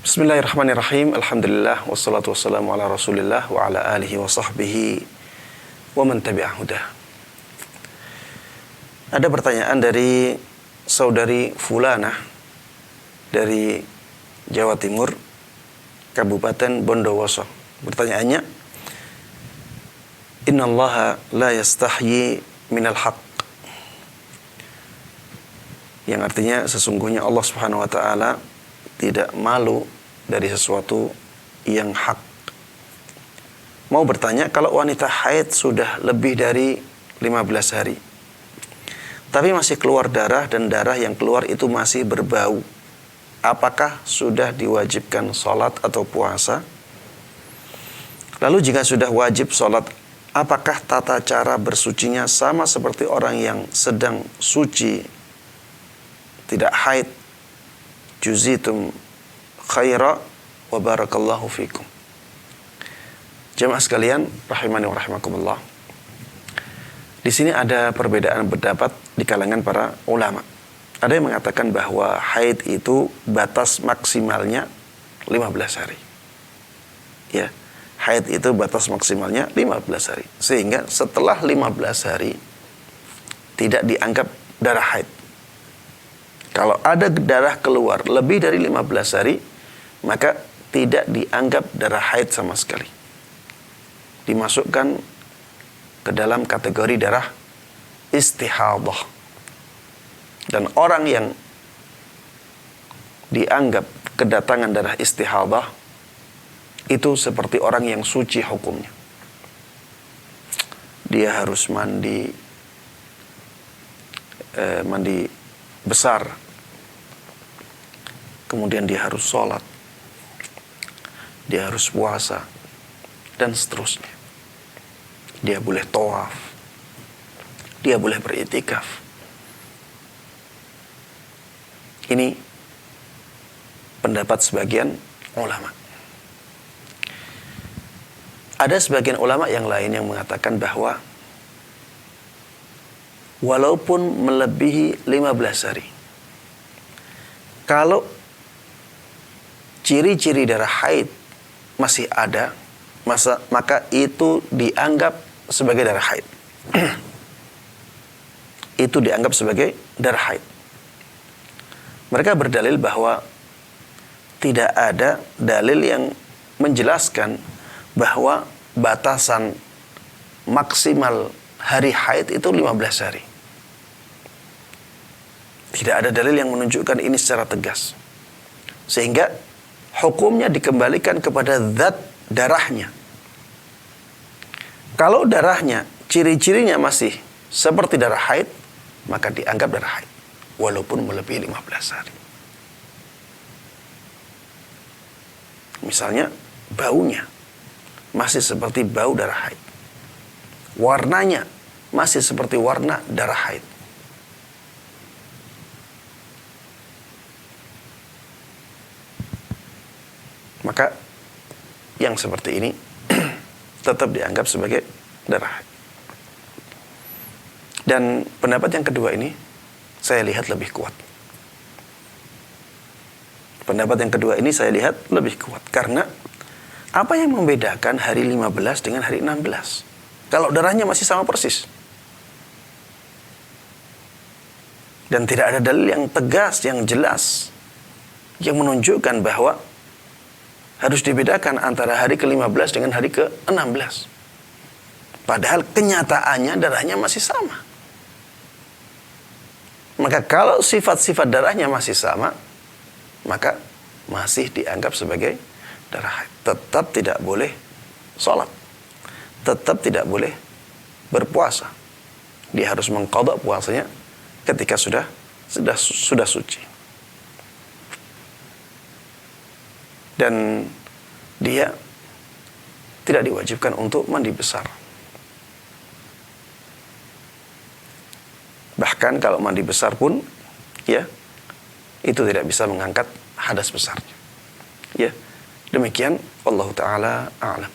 Bismillahirrahmanirrahim. Alhamdulillah wassalatu wassalamu ala Rasulillah wa ala alihi wa sahbihi wa man tabi'ah hudah. Ada pertanyaan dari saudari Fulana dari Jawa Timur, Kabupaten Bondowoso. Pertanyaannya, Innallaha la yastahyi minal haqq. Yang artinya sesungguhnya Allah Subhanahu wa taala tidak malu dari sesuatu yang hak. Mau bertanya, kalau wanita haid sudah lebih dari 15 hari, tapi masih keluar darah dan darah yang keluar itu masih berbau, apakah sudah diwajibkan sholat atau puasa? Lalu jika sudah wajib sholat, apakah tata cara bersucinya sama seperti orang yang sedang suci, tidak haid? Juzitum khaira wa barakallahu fikum. Jemaah sekalian rahimani wa rahimakumullah. Di sini ada perbedaan pendapat di kalangan para ulama. Ada yang mengatakan bahwa haid itu batas maksimalnya 15 hari. Ya, haid itu batas maksimalnya 15 hari. Sehingga setelah 15 hari tidak dianggap darah haid. Kalau ada darah keluar lebih dari 15 hari, maka tidak dianggap darah haid sama sekali. Dimasukkan ke dalam kategori darah istihadah. Dan orang yang dianggap kedatangan darah istihadah itu seperti orang yang suci hukumnya. Dia harus mandi besar. Kemudian dia harus sholat, dia harus puasa, dan seterusnya. Dia boleh tawaf, dia boleh beriktikaf. Ini pendapat sebagian ulama. Ada sebagian ulama yang lain yang mengatakan bahwa walaupun melebihi 15 hari, kalau ciri-ciri darah haid masih ada, maka itu dianggap sebagai darah haid. Itu dianggap sebagai darah haid. Mereka berdalil bahwa tidak ada dalil yang menjelaskan bahwa batasan maksimal hari haid itu 15 hari. Tidak ada dalil yang menunjukkan ini secara tegas. Sehingga hukumnya dikembalikan kepada zat darahnya. Kalau darahnya, ciri-cirinya masih seperti darah haid, maka dianggap darah haid. Walaupun melebihi 15 hari. Misalnya, baunya masih seperti bau darah haid. Warnanya masih seperti warna darah haid. Maka yang seperti ini tetap dianggap sebagai darah haid. Dan pendapat yang kedua ini saya lihat lebih kuat. Pendapat yang kedua ini saya lihat lebih kuat. Karena apa yang membedakan hari 15 dengan hari 16? Kalau darahnya masih sama persis. Dan tidak ada dalil yang tegas, yang jelas, yang menunjukkan bahwa harus dibedakan antara hari ke-15 dengan hari ke-16. Padahal kenyataannya darahnya masih sama. Maka kalau sifat-sifat darahnya masih sama, maka masih dianggap sebagai darah haid. Tetap tidak boleh sholat. Tetap tidak boleh berpuasa. Dia harus mengqadha puasanya ketika sudah suci. Dan dia tidak diwajibkan untuk mandi besar. Bahkan kalau mandi besar pun, ya, itu tidak bisa mengangkat hadas besarnya. Ya, demikian. Wallahu ta'ala a'lam.